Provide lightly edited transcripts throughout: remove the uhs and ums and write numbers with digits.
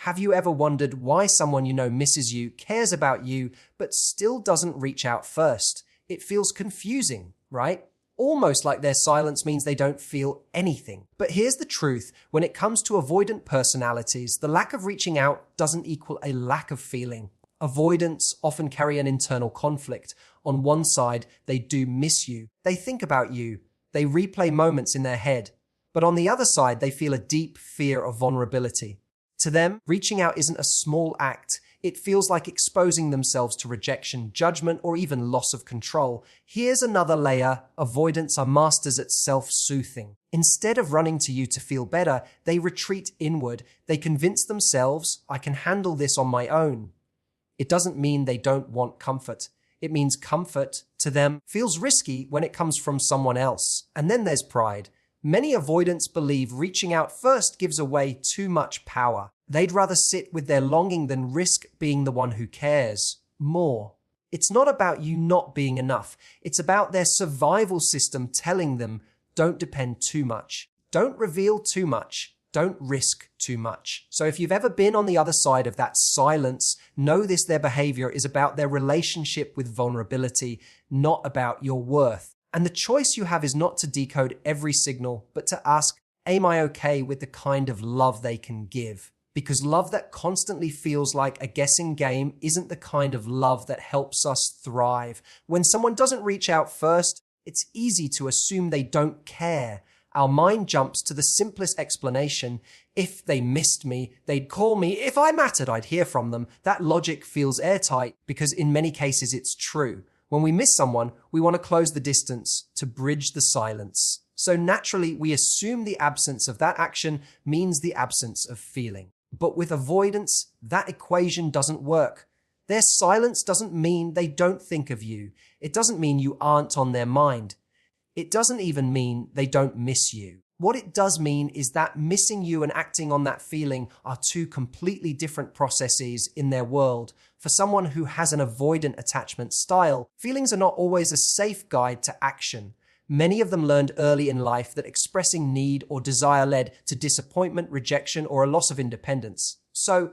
Have you ever wondered why someone you know misses you, cares about you, but still doesn't reach out first? It feels confusing, right? Almost like their silence means they don't feel anything. But here's the truth. When it comes to avoidant personalities, the lack of reaching out doesn't equal a lack of feeling. Avoidants often carry an internal conflict. On one side, they do miss you. They think about you. They replay moments in their head. But on the other side, they feel a deep fear of vulnerability. To them, reaching out isn't a small act. It feels like exposing themselves to rejection, judgment, or even loss of control. Here's another layer. Avoidants are masters at self-soothing. Instead of running to you to feel better, they retreat inward. They convince themselves, I can handle this on my own. It doesn't mean they don't want comfort. It means comfort, to them, feels risky when it comes from someone else. And then there's pride. Many avoidants believe reaching out first gives away too much power. They'd rather sit with their longing than risk being the one who cares more. It's not about you not being enough. It's about their survival system telling them, don't depend too much. Don't reveal too much. Don't risk too much. So if you've ever been on the other side of that silence, know their behavior is about their relationship with vulnerability, not about your worth. And the choice you have is not to decode every signal, but to ask, am I okay with the kind of love they can give? Because love that constantly feels like a guessing game isn't the kind of love that helps us thrive. When someone doesn't reach out first, it's easy to assume they don't care. Our mind jumps to the simplest explanation. If they missed me, they'd call me. If I mattered, I'd hear from them. That logic feels airtight because in many cases it's true. When we miss someone, we want to close the distance to bridge the silence. So naturally, we assume the absence of that action means the absence of feeling. But with avoidance, that equation doesn't work. Their silence doesn't mean they don't think of you. It doesn't mean you aren't on their mind. It doesn't even mean they don't miss you. What it does mean is that missing you and acting on that feeling are two completely different processes in their world. For someone who has an avoidant attachment style, feelings are not always a safe guide to action. Many of them learned early in life that expressing need or desire led to disappointment, rejection, or a loss of independence. So,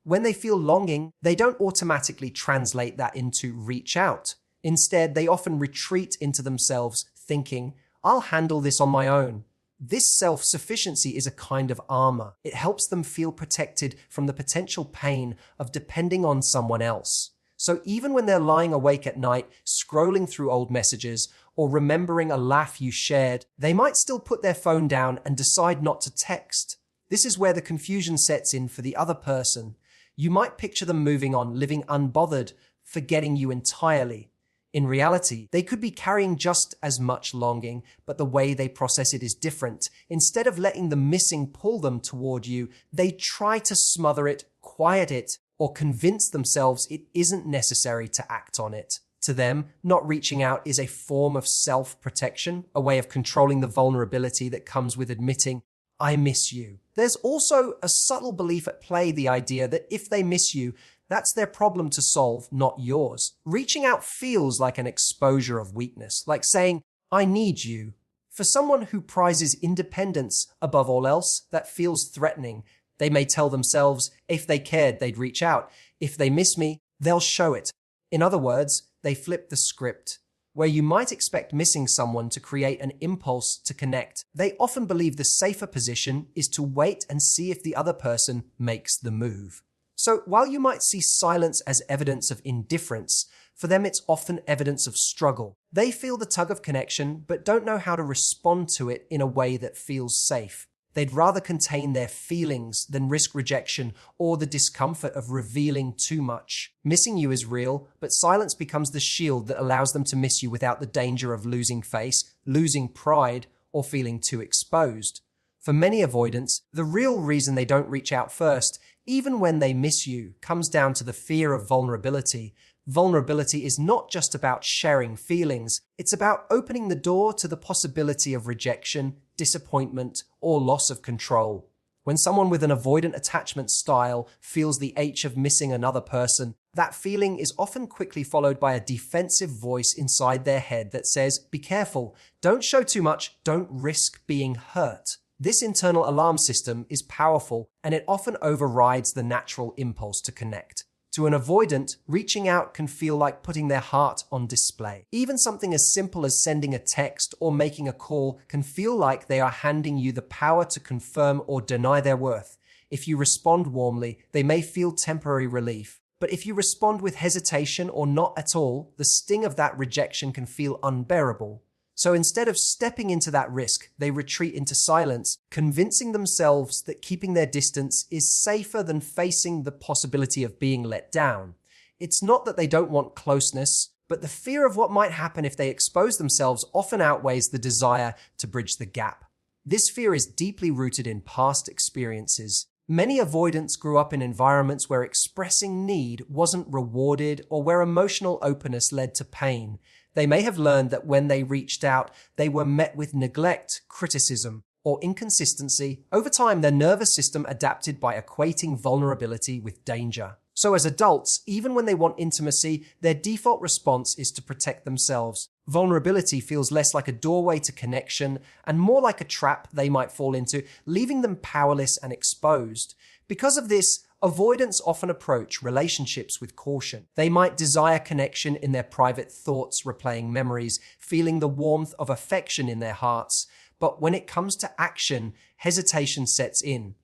when they feel longing, they don't automatically translate that into reach out. Instead, they often retreat into themselves, thinking, I'll handle this on my own. This self-sufficiency is a kind of armor. It helps them feel protected from the potential pain of depending on someone else. So even when they're lying awake at night, scrolling through old messages, or remembering a laugh you shared, they might still put their phone down and decide not to text. This is where the confusion sets in for the other person. You might picture them moving on, living unbothered, forgetting you entirely. In reality, they could be carrying just as much longing, but the way they process it is different. Instead of letting the missing pull them toward you, they try to smother it, quiet it, or convince themselves it isn't necessary to act on it. To them, not reaching out is a form of self-protection, a way of controlling the vulnerability that comes with admitting, I miss you. There's also a subtle belief at play, the idea that if they miss you, that's their problem to solve, not yours. Reaching out feels like an exposure of weakness, like saying, I need you. For someone who prizes independence above all else, that feels threatening. They may tell themselves, if they cared, they'd reach out. If they miss me, they'll show it. In other words, they flip the script. Where you might expect missing someone to create an impulse to connect, they often believe the safer position is to wait and see if the other person makes the move. So while you might see silence as evidence of indifference, for them it's often evidence of struggle. They feel the tug of connection, but don't know how to respond to it in a way that feels safe. They'd rather contain their feelings than risk rejection or the discomfort of revealing too much. Missing you is real, but silence becomes the shield that allows them to miss you without the danger of losing face, losing pride, or feeling too exposed. For many avoidants, the real reason they don't reach out first, even when they miss you, comes down to the fear of vulnerability. Vulnerability is not just about sharing feelings, it's about opening the door to the possibility of rejection, disappointment, or loss of control. When someone with an avoidant attachment style feels the ache of missing another person, that feeling is often quickly followed by a defensive voice inside their head that says, be careful, don't show too much, don't risk being hurt. This internal alarm system is powerful, and it often overrides the natural impulse to connect. To an avoidant, reaching out can feel like putting their heart on display. Even something as simple as sending a text or making a call can feel like they are handing you the power to confirm or deny their worth. If you respond warmly, they may feel temporary relief. But if you respond with hesitation or not at all, the sting of that rejection can feel unbearable. So instead of stepping into that risk, they retreat into silence, convincing themselves that keeping their distance is safer than facing the possibility of being let down. It's not that they don't want closeness, but the fear of what might happen if they expose themselves often outweighs the desire to bridge the gap. This fear is deeply rooted in past experiences. Many avoidants grew up in environments where expressing need wasn't rewarded or where emotional openness led to pain. They may have learned that when they reached out, they were met with neglect, criticism, or inconsistency. Over time, their nervous system adapted by equating vulnerability with danger. So as adults, even when they want intimacy, their default response is to protect themselves. Vulnerability feels less like a doorway to connection and more like a trap they might fall into, leaving them powerless and exposed. Because of this, avoidants often approach relationships with caution. They might desire connection in their private thoughts, replaying memories, feeling the warmth of affection in their hearts. But when it comes to action, hesitation sets in.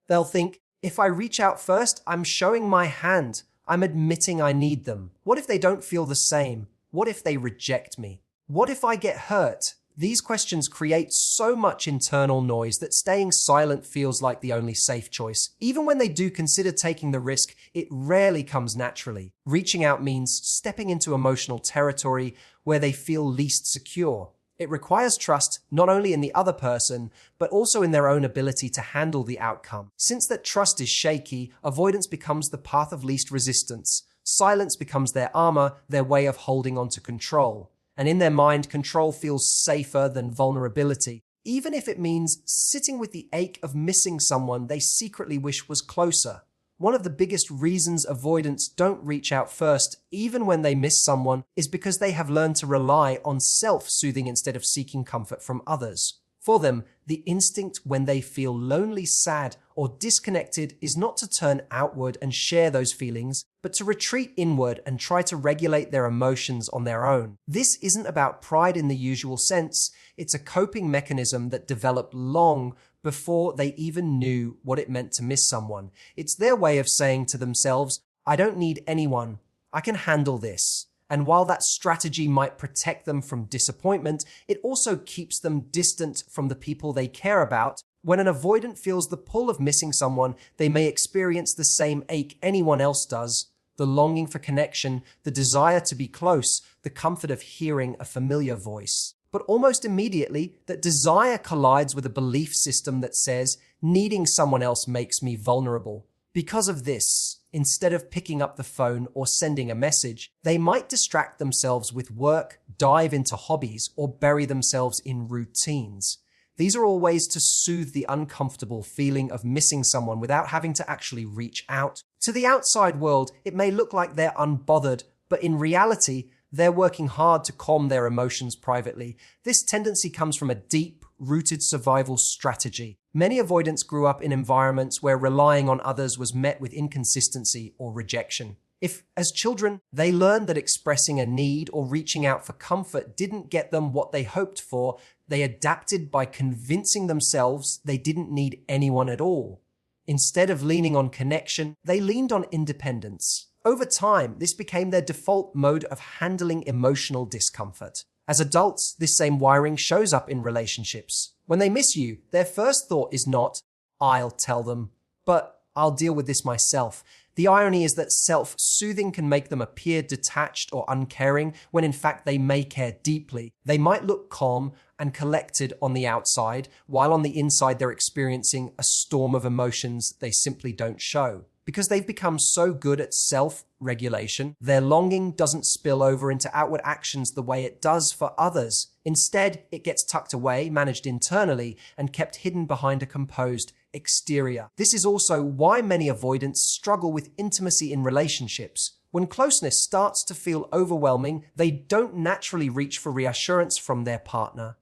They'll think, if I reach out first, I'm showing my hand. I'm admitting I need them. What if they don't feel the same? What if they reject me? What if I get hurt? These questions create so much internal noise that staying silent feels like the only safe choice. Even when they do consider taking the risk, it rarely comes naturally. Reaching out means stepping into emotional territory where they feel least secure. It requires trust not only in the other person, but also in their own ability to handle the outcome. Since that trust is shaky, avoidance becomes the path of least resistance. Silence becomes their armor, their way of holding on to control. And in their mind, control feels safer than vulnerability, even if it means sitting with the ache of missing someone they secretly wish was closer. One of the biggest reasons avoidants don't reach out first, even when they miss someone, is because they have learned to rely on self-soothing instead of seeking comfort from others. For them, the instinct when they feel lonely, sad, or disconnected is not to turn outward and share those feelings, but to retreat inward and try to regulate their emotions on their own. This isn't about pride in the usual sense. It's a coping mechanism that developed long before they even knew what it meant to miss someone. It's their way of saying to themselves, I don't need anyone. I can handle this. And while that strategy might protect them from disappointment, it also keeps them distant from the people they care about. When an avoidant feels the pull of missing someone, they may experience the same ache anyone else does. The longing for connection, the desire to be close, the comfort of hearing a familiar voice. But almost immediately, that desire collides with a belief system that says, needing someone else makes me vulnerable. Because of this, instead of picking up the phone or sending a message, they might distract themselves with work, dive into hobbies, or bury themselves in routines. These are all ways to soothe the uncomfortable feeling of missing someone without having to actually reach out. To the outside world, it may look like they're unbothered, but in reality, they're working hard to calm their emotions privately. This tendency comes from a deep-rooted survival strategy. Many avoidants grew up in environments where relying on others was met with inconsistency or rejection. If, as children, they learned that expressing a need or reaching out for comfort didn't get them what they hoped for, they adapted by convincing themselves they didn't need anyone at all. Instead of leaning on connection, they leaned on independence. Over time, this became their default mode of handling emotional discomfort. As adults, this same wiring shows up in relationships. When they miss you, their first thought is not, I'll tell them, but I'll deal with this myself. The irony is that self-soothing can make them appear detached or uncaring when in fact they may care deeply. They might look calm and collected on the outside, while on the inside they're experiencing a storm of emotions they simply don't show. Because they've become so good at self-regulation, their longing doesn't spill over into outward actions the way it does for others. Instead, it gets tucked away, managed internally, and kept hidden behind a composed exterior. This is also why many avoidants struggle with intimacy in relationships. When closeness starts to feel overwhelming, they don't naturally reach for reassurance from their partner.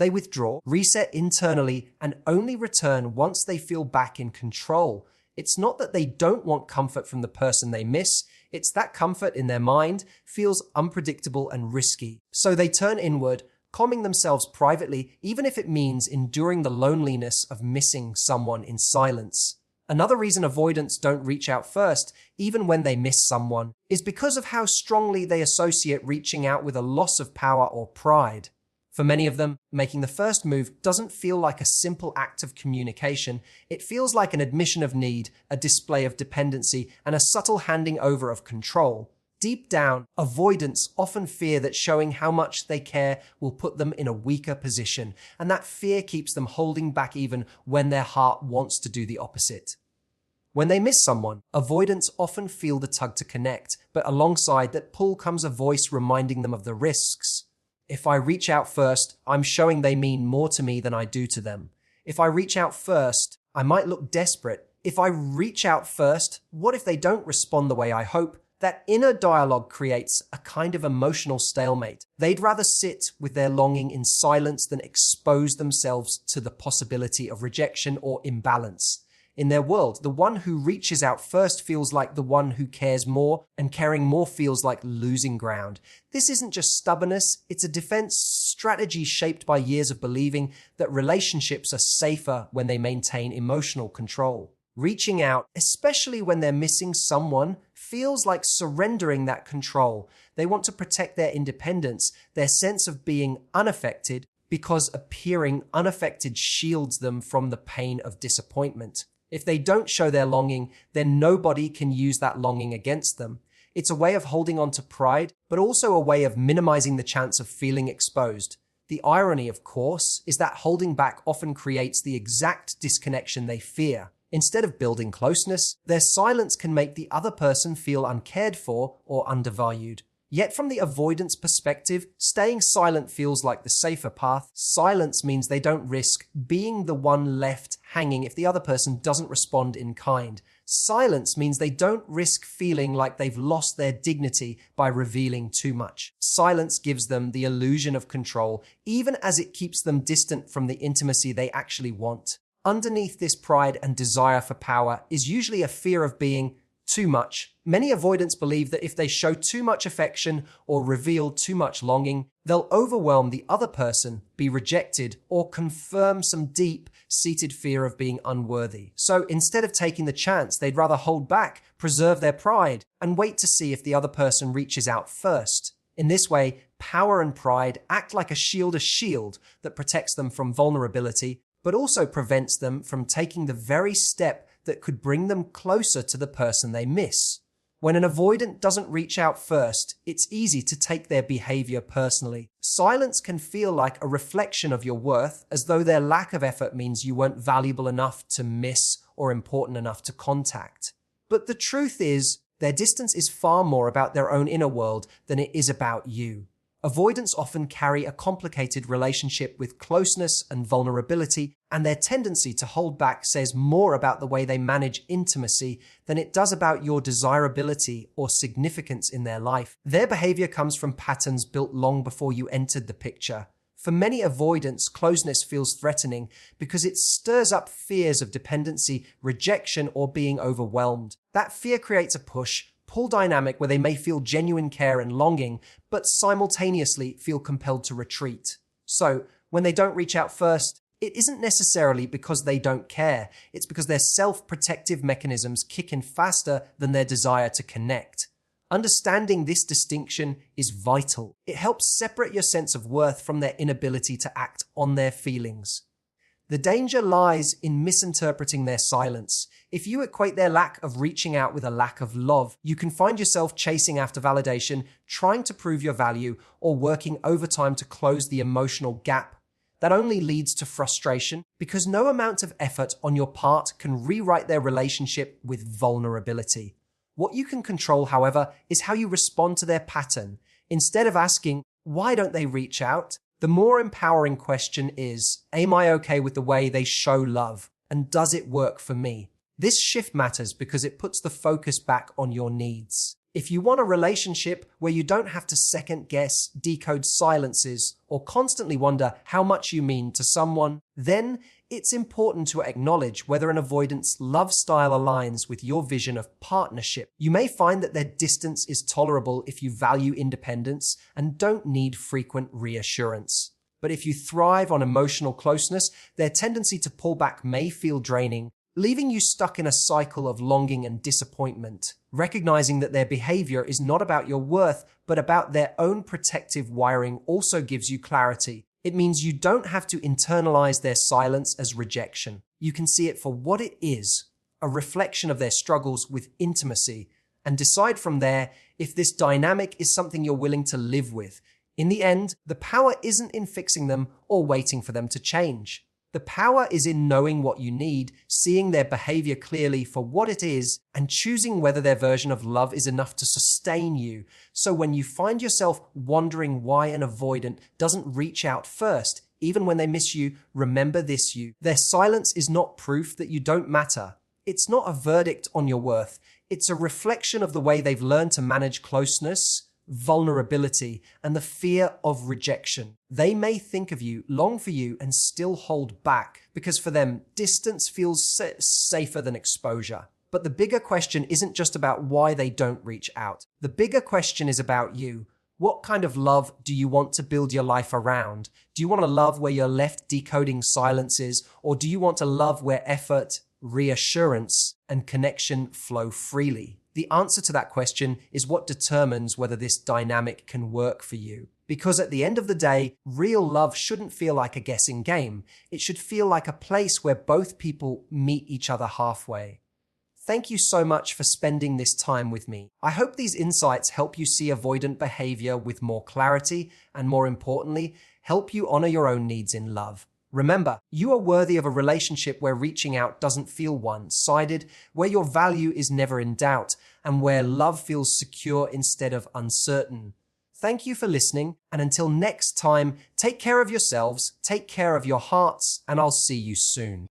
They withdraw, reset internally, and only return once they feel back in control. It's not that they don't want comfort from the person they miss, it's that comfort in their mind feels unpredictable and risky. So they turn inward, calming themselves privately, even if it means enduring the loneliness of missing someone in silence. Another reason avoidants don't reach out first, even when they miss someone, is because of how strongly they associate reaching out with a loss of power or pride. For many of them, making the first move doesn't feel like a simple act of communication. It feels like an admission of need, a display of dependency, and a subtle handing over of control. Deep down, avoidants often fear that showing how much they care will put them in a weaker position, and that fear keeps them holding back even when their heart wants to do the opposite. When they miss someone, avoidants often feel the tug to connect, but alongside that pull comes a voice reminding them of the risks. If I reach out first, I'm showing they mean more to me than I do to them. If I reach out first, I might look desperate. If I reach out first, what if they don't respond the way I hope? That inner dialogue creates a kind of emotional stalemate. They'd rather sit with their longing in silence than expose themselves to the possibility of rejection or imbalance. In their world, the one who reaches out first feels like the one who cares more, and caring more feels like losing ground. This isn't just stubbornness, it's a defense strategy shaped by years of believing that relationships are safer when they maintain emotional control. Reaching out, especially when they're missing someone, feels like surrendering that control. They want to protect their independence, their sense of being unaffected, because appearing unaffected shields them from the pain of disappointment. If they don't show their longing, then nobody can use that longing against them. It's a way of holding on to pride, but also a way of minimizing the chance of feeling exposed. The irony, of course, is that holding back often creates the exact disconnection they fear. Instead of building closeness, their silence can make the other person feel uncared for or undervalued. Yet from the avoidance perspective, staying silent feels like the safer path. Silence means they don't risk being the one left hanging if the other person doesn't respond in kind. Silence means they don't risk feeling like they've lost their dignity by revealing too much. Silence gives them the illusion of control, even as it keeps them distant from the intimacy they actually want. Underneath this pride and desire for power is usually a fear of being too much. Many avoidants believe that if they show too much affection or reveal too much longing, they'll overwhelm the other person, be rejected, or confirm some deep-seated fear of being unworthy. So instead of taking the chance, they'd rather hold back, preserve their pride, and wait to see if the other person reaches out first. In this way, power and pride act like a shield that protects them from vulnerability, but also prevents them from taking the very step that could bring them closer to the person they miss. When an avoidant doesn't reach out first, it's easy to take their behavior personally. Silence can feel like a reflection of your worth, as though their lack of effort means you weren't valuable enough to miss or important enough to contact. But the truth is, their distance is far more about their own inner world than it is about you. Avoidants often carry a complicated relationship with closeness and vulnerability, and their tendency to hold back says more about the way they manage intimacy than it does about your desirability or significance in their life. Their behavior comes from patterns built long before you entered the picture. For many avoidants, closeness feels threatening because it stirs up fears of dependency, rejection, or being overwhelmed. That fear creates a pull dynamic where they may feel genuine care and longing, but simultaneously feel compelled to retreat. So, when they don't reach out first, it isn't necessarily because they don't care. It's because their self-protective mechanisms kick in faster than their desire to connect. Understanding this distinction is vital. It helps separate your sense of worth from their inability to act on their feelings. The danger lies in misinterpreting their silence. If you equate their lack of reaching out with a lack of love, you can find yourself chasing after validation, trying to prove your value, or working overtime to close the emotional gap. That only leads to frustration because no amount of effort on your part can rewrite their relationship with vulnerability. What you can control, however, is how you respond to their pattern. Instead of asking, why don't they reach out? The more empowering question is, am I okay with the way they show love? And does it work for me? This shift matters because it puts the focus back on your needs. If you want a relationship where you don't have to second guess, decode silences, or constantly wonder how much you mean to someone, then it's important to acknowledge whether an avoidance love style aligns with your vision of partnership. You may find that their distance is tolerable if you value independence and don't need frequent reassurance. But if you thrive on emotional closeness, their tendency to pull back may feel draining, leaving you stuck in a cycle of longing and disappointment. Recognizing that their behavior is not about your worth, but about their own protective wiring also gives you clarity. It means you don't have to internalize their silence as rejection. You can see it for what it is, a reflection of their struggles with intimacy, and decide from there if this dynamic is something you're willing to live with. In the end, the power isn't in fixing them or waiting for them to change. The power is in knowing what you need, seeing their behavior clearly for what it is, and choosing whether their version of love is enough to sustain you. So when you find yourself wondering why an avoidant doesn't reach out first, even when they miss you, remember this: their silence is not proof that you don't matter. It's not a verdict on your worth. It's a reflection of the way they've learned to manage closeness, vulnerability, and the fear of rejection. They may think of you, long for you, and still hold back because for them, distance feels safer than exposure. But the bigger question isn't just about why they don't reach out. The bigger question is about you. What kind of love do you want to build your life around? Do you want a love where you're left decoding silences, or do you want a love where effort, reassurance, and connection flow freely? The answer to that question is what determines whether this dynamic can work for you. Because at the end of the day, real love shouldn't feel like a guessing game. It should feel like a place where both people meet each other halfway. Thank you so much for spending this time with me. I hope these insights help you see avoidant behavior with more clarity and, more importantly, help you honor your own needs in love. Remember, you are worthy of a relationship where reaching out doesn't feel one-sided, where your value is never in doubt, and where love feels secure instead of uncertain. Thank you for listening, and until next time, take care of yourselves, take care of your hearts, and I'll see you soon.